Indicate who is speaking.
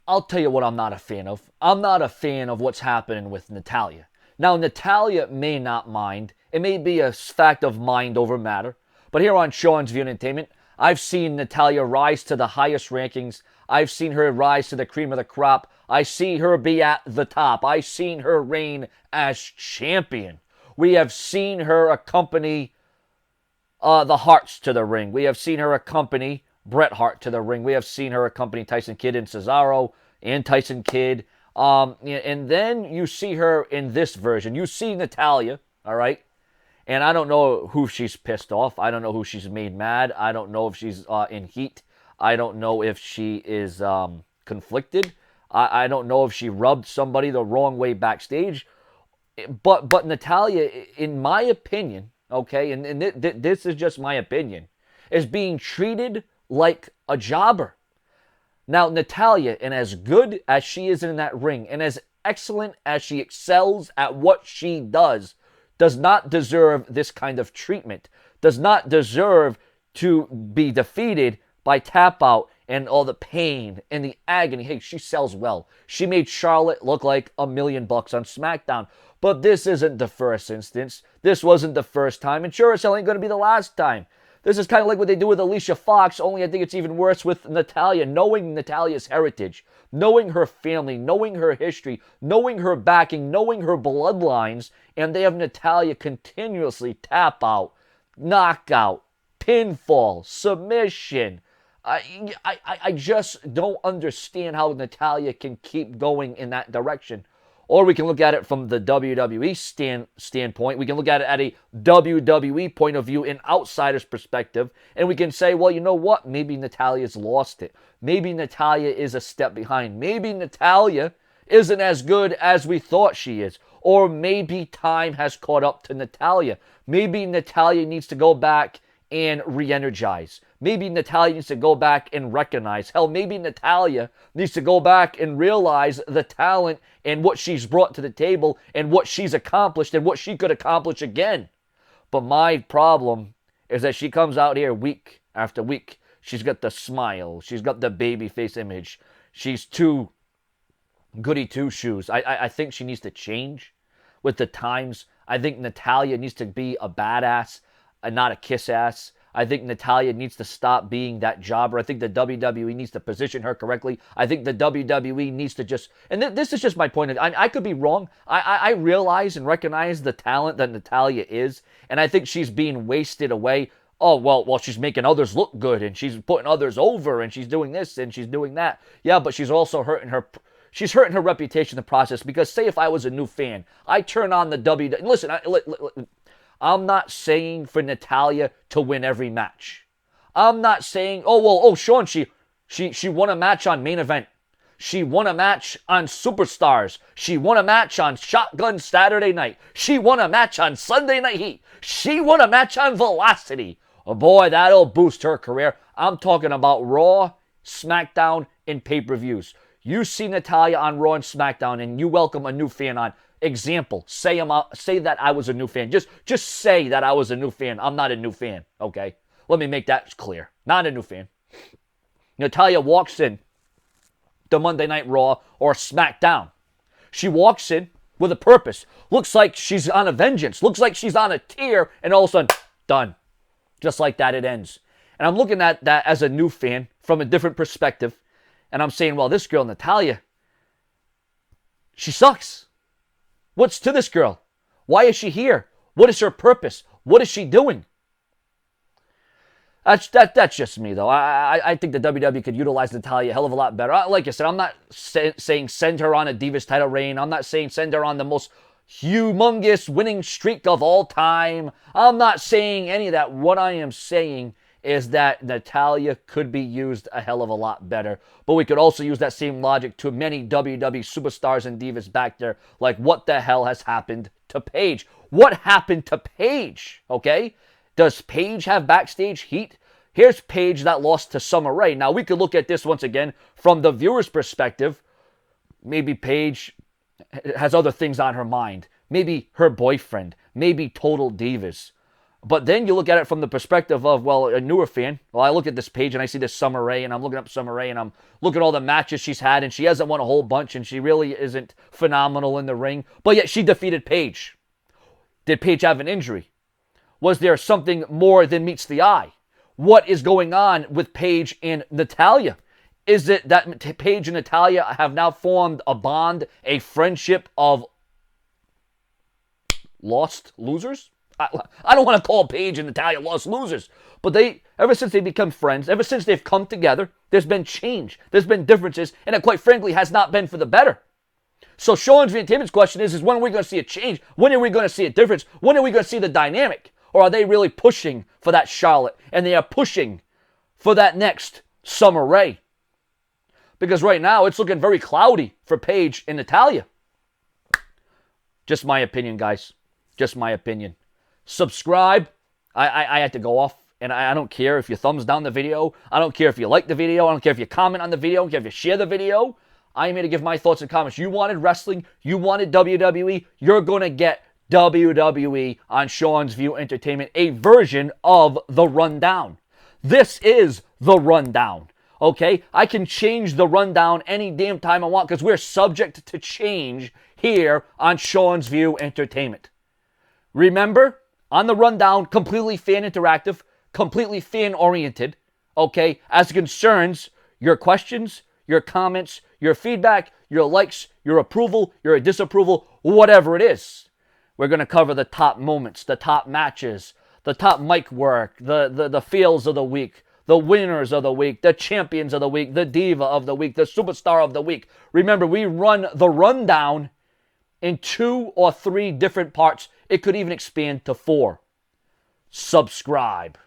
Speaker 1: I'll tell you what I'm not a fan of. I'm not a fan of what's happening with Natalya. Now, Natalya may not mind. It may be a fact of mind over matter. But here on Sean's View Entertainment, I've seen Natalya rise to the highest rankings. I've seen her rise to the cream of the crop. I see her be at the top. I've seen her reign as champion. We have seen her accompany the Harts to the ring. We have seen her accompany Bret Hart to the ring. We have seen her accompany Tyson Kidd and Cesaro and Tyson Kidd. And then you see her in this version. You see Natalya, all right? And I don't know who she's pissed off. I don't know who she's made mad. I don't know if she's in heat. I don't know if she is conflicted. I don't know if she rubbed somebody the wrong way backstage. But Natalya, in my opinion, okay, and this is just my opinion, is being treated like a jobber. Now, Natalya, and as good as she is in that ring, and as excellent as she excels at what she does not deserve this kind of treatment, does not deserve to be defeated by tap out and all the pain and the agony. Hey, she sells well. She made Charlotte look like $1 million on SmackDown. But this isn't the first instance. This wasn't the first time. And sure as hell ain't going to be the last time. This is kind of like what they do with Alicia Fox, only I think it's even worse with Natalya. Knowing Natalya's heritage, knowing her family, knowing her history, knowing her backing, knowing her bloodlines, and they have Natalya continuously tap out, knockout, pinfall, submission. I just don't understand how Natalya can keep going in that direction. Or we can look at it from the WWE standpoint. We can look at it at a WWE point of view, an outsider's perspective. And we can say, well, you know what? Maybe Natalya's lost it. Maybe Natalya is a step behind. Maybe Natalya isn't as good as we thought she is. Or maybe time has caught up to Natalya. Maybe Natalya needs to go back and re-energize. Maybe Natalya needs to go back and recognize. Hell, maybe Natalya needs to go back and realize the talent and what she's brought to the table and what she's accomplished and what she could accomplish again. But my problem is that she comes out here week after week. She's got the smile. She's got the baby face image. She's too goody two-shoes. I think she needs to change with the times. I think Natalya needs to be a badass and not a kiss ass. I think Natalya needs to stop being that jobber. I think the WWE needs to position her correctly. I think the WWE needs to just... And this is just my point. I could be wrong. I realize and recognize the talent that Natalya is. And I think she's being wasted away. Oh, well, she's making others look good. And she's putting others over. And she's doing this and she's doing that. Yeah, but she's also hurting her... She's hurting her reputation in the process. Because say if I was a new fan, I turn on the WWE... Listen, I'm not saying for Natalya to win every match. I'm not saying, Sean, she won a match on Main Event. She won a match on Superstars. She won a match on Shotgun Saturday Night. She won a match on Sunday Night Heat. She won a match on Velocity. Oh boy, that'll boost her career. I'm talking about Raw, SmackDown, and pay-per-views. You see Natalya on Raw and SmackDown, and you welcome a new fan on. Example, say that I was a new fan. Just say that I was a new fan. I'm not a new fan, okay? Let me make that clear. Not a new fan. Natalya walks in to Monday Night Raw or SmackDown. She walks in with a purpose. Looks like she's on a vengeance. Looks like she's on a tear, and all of a sudden, done. Just like that, it ends. And I'm looking at that as a new fan from a different perspective, and I'm saying, well, this girl, Natalya, she sucks. What's to this girl? Why is she here? What is her purpose? What is she doing? That's just me, though. I think the WWE could utilize Natalya a hell of a lot better. Like I said, I'm not saying send her on a Divas title reign. I'm not saying send her on the most humongous winning streak of all time. I'm not saying any of that. What I am saying is that Natalya could be used a hell of a lot better. But we could also use that same logic to many WWE superstars and divas back there. Like, what the hell has happened to Paige? What happened to Paige? Okay? Does Paige have backstage heat? Here's Paige that lost to Summer Rae. Now, we could look at this once again from the viewer's perspective. Maybe Paige has other things on her mind. Maybe her boyfriend. Maybe Total Divas. But then you look at it from the perspective of, well, a newer fan. Well, I look at this page and I see this Summer Rae, and I'm looking up Summer Rae, and I'm looking at all the matches she's had, and she hasn't won a whole bunch, and she really isn't phenomenal in the ring. But yet she defeated Paige. Did Paige have an injury? Was there something more than meets the eye? What is going on with Paige and Natalya? Is it that Paige and Natalya have now formed a bond, a friendship of lost losers? I don't want to call Paige and Natalya lost losers, but ever since they become friends, ever since they've come together, there's been change, there's been differences, and it quite frankly has not been for the better. So Sean's Entertainment's question is when are we going to see a change? When are we going to see a difference? When are we going to see the dynamic? Or are they really pushing for that Charlotte, and they are pushing for that next Summer Rae? Because right now it's looking very cloudy for Paige and Natalya. Just my opinion, guys. Just my opinion. Subscribe. I had to go off, and I don't care if you thumbs down the video. I don't care if you like the video. I don't care if you comment on the video. I don't care if you share the video. I am here to give my thoughts and comments. You wanted wrestling. You wanted WWE. You're going to get WWE on Sean's View Entertainment, a version of The Rundown. This is The Rundown. Okay? I can change The Rundown any damn time I want because we're subject to change here on Sean's View Entertainment. Remember, on The Rundown, completely fan interactive, completely fan oriented, okay, as it concerns your questions, your comments, your feedback, your likes, your approval, your disapproval, whatever it is. We're going to cover the top moments, the top matches, the top mic work, the feels of the week, the winners of the week, the champions of the week, the diva of the week, the superstar of the week. Remember, we run The Rundown in 2 or 3 different parts. It could even expand to 4. Subscribe.